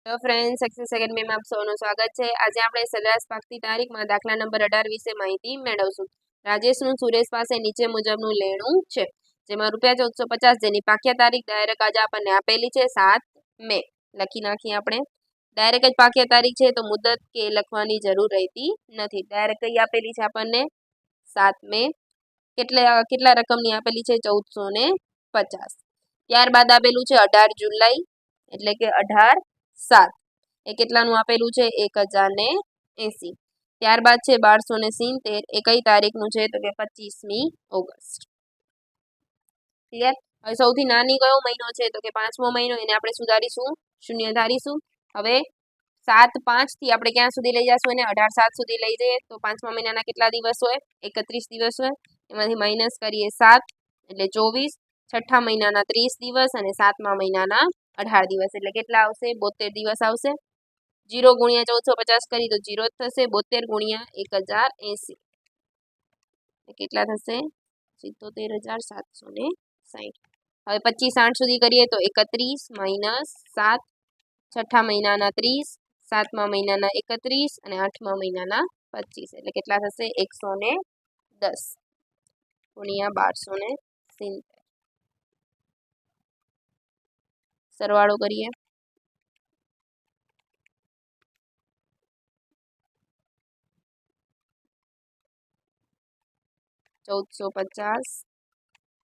તો friends exercise એકેડમીમાં આપ સૌનું સ્વાગત છે। આજે આપણે સરેરાશ પાકતી તારીખમાં દાખલા નંબર 18 વિશે માહિતી મેળવશું। રાજેશનું સુરેશ પાસે નીચે મુજબનું લેણું છે, જેમાં ₹1450 જેની પાક્યા તારીખ ડાયરેક્ટ આજે આપણને આપેલી છે 7 મે। લખી નાખીએ આપણે। ડાયરેક્ટ જ પાક્યા તારીખ છે તો મુદત કે લખવાની જરૂર રહેતી નથી। ડાયરેક્ટ કઈ આપેલી છે આપણને 7 મે। કેટલા રકમની આપેલી છે 1450। ત્યારબાદ આપેલું છે 18 જુલાઈ એટલે કે 18/7 એ કેટલાનું આપેલું છે 1080। ત્યારબાદ છે 1270 એ કઈ તારીખનું છે તો કે 25મી ઓગસ્ટ। ક્લિયર। હવે સૌથી નાની કયો મહિનો છે તો કે 5મો મહિનો, એને આપણે સુધારીશું, શૂન્ય ધારીશું। હવે 7/5 થી આપણે ક્યાં સુધી લઈ જશું એને 18/7 સુધી લઈ જઈએ તો 5મા મહિનાના કેટલા દિવસ હોય 31 દિવસ હોય। એમાંથી માઇનસ કરીએ 7 એટલે 24। છઠ્ઠા મહિનાના 30 દિવસ અને 7મા મહિનાના 18 દિવસ એટલે કેટલા આવશે 72 દિવસ આવશે। 0 × 1450 કરી તો 0 જ થશે। 72 × 1080 કેટલા થશે 77760। હવે 25 8 સુધી કરીએ તો 31 માઇનસ 7, છઠ્ઠા મહિનાના 30, 7મા મહિનાના 31 અને 8મા મહિનાના 25 એટલે કેટલા થશે 110 × 1270। સરવાળો કરીએ $1450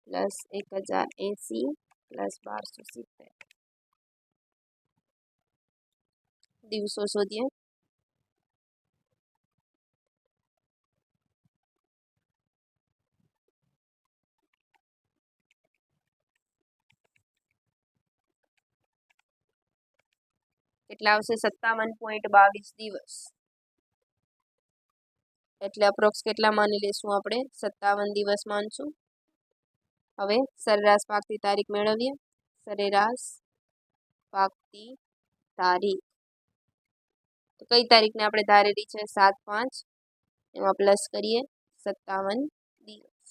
પ્લસ 1080 પ્લસ 1270 દિવસો શોધીએ। કેટલા આવશે 57.22 દિવસ એટલે અપ્રોક્સ કેટલા માની લેશું આપણે 57 દિવસ માનશું। હવે સરેરાશ પાકતી તારીખ મેળવીએ। સરેરાશ પાકતી તારીખ તો કઈ તારીખને આપણે ધારેલી છે 7/5, એમાં પ્લસ કરીએ 57 દિવસ।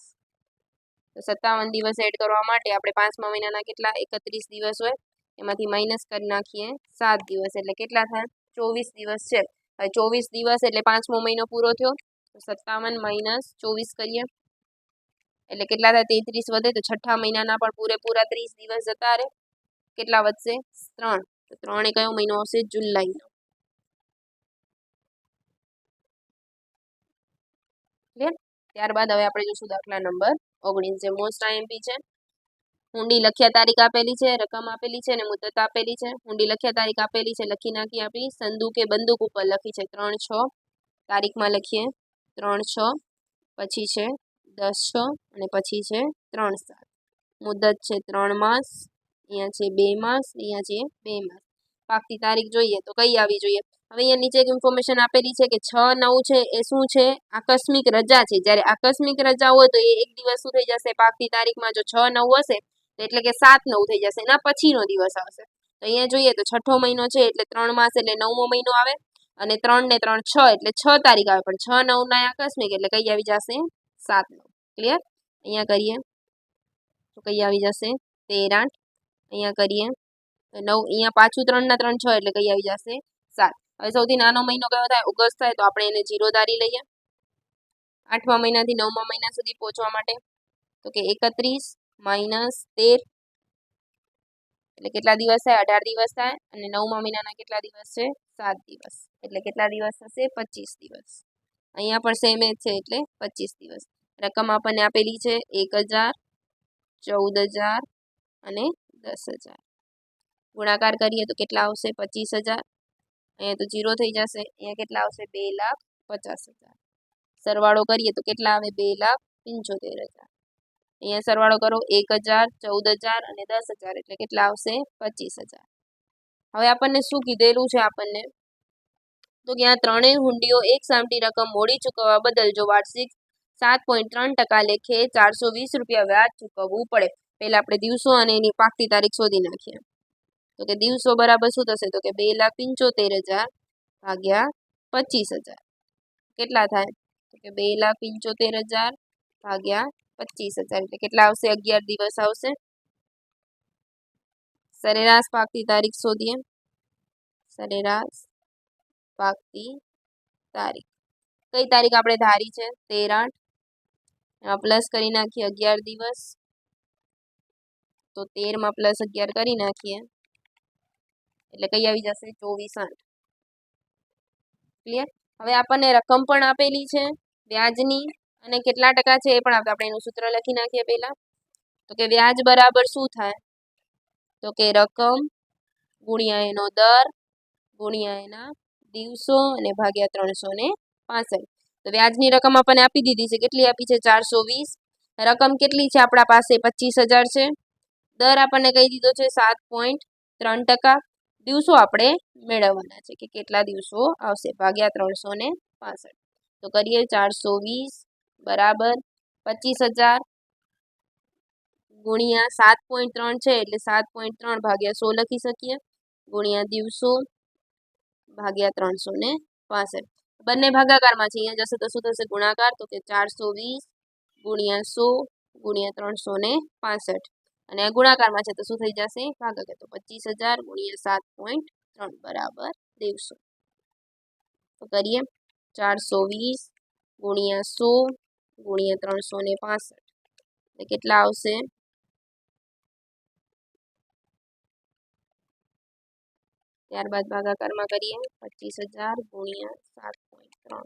તો 57 દિવસ એડ કરવા માટે આપણે 5મા મહિનાના કેટલા 31 દિવસ હોય, એમાંથી માઇનસ કરી નાખીએ 7 દિવસ એટલે કેટલા થાય 24 દિવસ છે। હવે 24 દિવસ એટલે 5મો મહિનો પૂરો થયો તો 57 માઇનસ 24 કરીએ એટલે કેટલા થાય 33 વધે તો છઠ્ઠા મહિનાના પણ પૂરેપૂરા 30 દિવસ જતા રહે। કેટલા વધશે 3 તો 3 એ કયો મહિનો આવશે જુલાઈનો। ક્લિયર। ત્યારબાદ હવે આપણે જોશું દાખલા નંબર 19 જે મોસ્ટ આઈએમપી છે। હુંડી લખ્યા તારીખ આપેલી છે, રકમ આપેલી છે અને મુદત આપેલી છે। હુંડી લખ્યા તારીખ આપેલી છે લખી નાખી આપી। સંદૂકે બંદૂક ઉપર લખી છે 3/6, તારીખમાં લખીએ 3/6, પછી છે 10/6 અને પછી છે 3/7। મુદત છે 3 માસ, અહીંયા છે 2 માસ, અહીંયા છે 2 માસ। પાકતી તારીખ જોઈએ તો કઈ આવી જોઈએ। હવે અહીંયા નીચે એક ઇન્ફોર્મેશન આપેલી છે કે 6/9 છે એ શું છે આકસ્મિક રજા છે। જ્યારે આકસ્મિક રજા હોય તો એ એક દિવસ શું થઈ જશે પાકતી તારીખમાં જો 6/9 હશે એટલે કે 7/9 થઈ જશે, એના પછીનો દિવસ આવશે। તો અહીંયા જોઈએ તો છઠ્ઠો મહિનો છે એટલે 3 માસ એટલે 9મો મહિનો આવે અને 3 ને 3 6 એટલે 6 તારીખ આવે, પણ 6/9 ના આકસ્મિક એટલે કઈ આવી જશે 7/9। ક્લિયર। અહીંયા કરીએ તો કઈ આવી જશે 13/8। અહીંયા કરીએ તો 9, અહીંયા પાછું 3 ના 3 6 એટલે કઈ આવી જશે 7। હવે સૌથી નાનો મહિનો કયો થાય ઓગસ્ટ થાય તો આપણે એને 0 ધારી લઈએ। 8મા મહિનાથી 9મા મહિના સુધી પહોંચવા માટે તો કે 31 માઇનસ 13 એટલે કેટલા દિવસ થાય 18 દિવસ થાય અને 9મા મહિનાના કેટલા દિવસ છે 7 દિવસ એટલે કેટલા દિવસ થશે 25 દિવસ। અહીંયા પણ સેમ જ છે એટલે 25 દિવસ। રકમ આપણને આપેલી છે 1000, 14000 અને 10000। ગુણાકાર કરીએ તો કેટલા આવશે 25000, અહીંયા તો 0 થઈ જશે, અહીંયા કેટલા આવશે 2,50,000। સરવાળો કરીએ તો કેટલા આવે 2,75,000। અહીંયા સરવાળો કરો 1000, 14000 અને 10000 એટલે કેટલા આવશે 25000। હવે આપણને શું કીધેલું છે આપણને તો કે આ ત્રણેય હુંડીઓ એક સામટી રકમ મોડી ચૂકવવા બદલ જો વાર્ષિક 7.3% લેખે 420 રૂપિયા વ્યાજ ચૂકવવું પડે। પહેલા આપણે દિવસો અને એની પાકતી તારીખ શોધી નાખીએ। તો કે દિવસો બરાબર શું થશે તો કે 2,75,000 ભાગ્યા 25,000 કેટલા થાય તો કે 2,75,000 ભાગ્યા 25,000 એટલે કેટલા આવશે 11 દિવસ આવશે। સરેરાશ પાકતી તારીખ શોધીએ। સરેરાશ પાકતી તારીખ. કઈ તારીખ આપણે ધારી છે? 13/8. એમાં પ્લસ કરી નાખીએ 11 દિવસ, તો 13 માં પ્લસ 11 કરી નાખીએ એટલે કઈ આવી જશે? 24/8. ક્લિયર? હવે આપણને રકમ પણ આપેલી છે વ્યાજની અને કેટલા ટકા છે એ પણ આપણે એનું સૂત્ર લખી નાખીએ પહેલા. તો કે વ્યાજ બરાબર શું થાય? તો કે રકમ ગુણ્યા એનો દર ગુણ્યા એના દિવસો અને ભાગ્યા 365. તો વ્યાજની રકમ આપણને આપી દીધી છે. કેટલી આપી છે? 420. રકમ કેટલી છે આપણા પાસે? 25,000 છે. દર આપણને કહી દીધો છે 7.3%. દિવસો આપણે મેળવવાના છે કે કેટલા દિવસો આવશે, ભાગ્યા 365. તો કરીએ 420 બરાબર 25,000 ગુણ્યા 7.3 છે એટલે 7.3 ભાગ્યા 100 લખી શકીએ, ગુણ્યા દિવસો ભાગ્યા 365. બંને ભાગાકારમાં છે, અહીંયા જશે તો શું થશે? ગુણાકાર. તો કે 420 ગુણ્યા 100 ગુણ્યા 365 અને આ ગુણાકારમાં છે તો શું થઈ જશે? ભાગાકાર. તો 25,000 ગુણ્યા 7.3 બરાબર દિવસો. તો કરીએ 420 ગુણ્યા 100 ગુણ્યા 365 એટલે કેટલા આવશે? ત્યારબાદ ભાગાકારમાં કરીએ 25,000 ગુણ્યા 7.3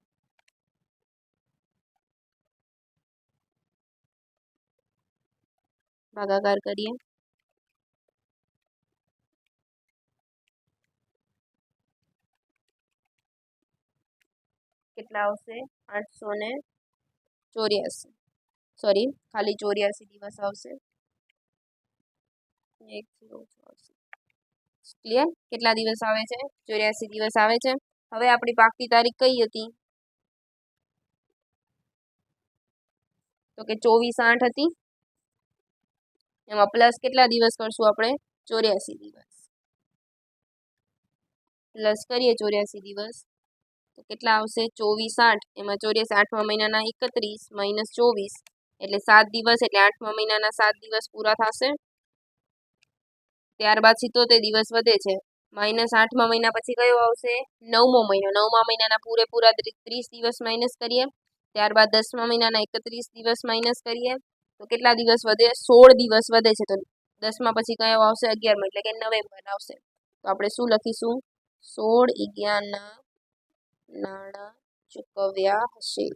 ભાગાકાર કરીએ કેટલા આવશે? 884. સોરી, ખાલી 84 દિવસ આવશે. ક્લિયર? કેટલા દિવસ આવે છે? 84 દિવસ આવે છે. હવે આપણી પાકતી તારીખ કઈ હતી? તો કે 24/8 હતી. એમાં પ્લસ કેટલા દિવસ કરશું આપણે? 84 દિવસ. પ્લસ કરીએ 84 દિવસ તો કેટલા આવશે? 24/8. એમાં 84 8મા મહિનાના 31 માઇનસ 24 એટલે 7 દિવસ, એટલે 8મા મહિનાના 7 દિવસ પૂરા થશે. ત્યારબાદ 77 દિવસ વધે છે. માઇનસ 8મા મહિના પછી કયો આવશે? 9મો મહિનો. 9મા મહિનાના પૂરેપૂરા 30 દિવસ માઇનસ કરીએ. ત્યારબાદ 10મા મહિનાના 31 દિવસ માઇનસ કરીએ તો કેટલા દિવસ વધે? 16 દિવસ વધે છે. તો 10મા પછી કયો આવશે? 11મો એટલે કે નવેમ્બર આવશે. તો આપણે શું લખીશું? 16/11 નાણાં ચૂકવ્યા હશે.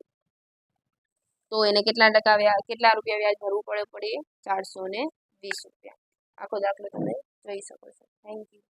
તો એને કેટલા ટકા કેટલા રૂપિયા વ્યાજ ભરવું પડે? 420 રૂપિયા. આખો દાખલો તમે જોઈ શકો છો. Thank you.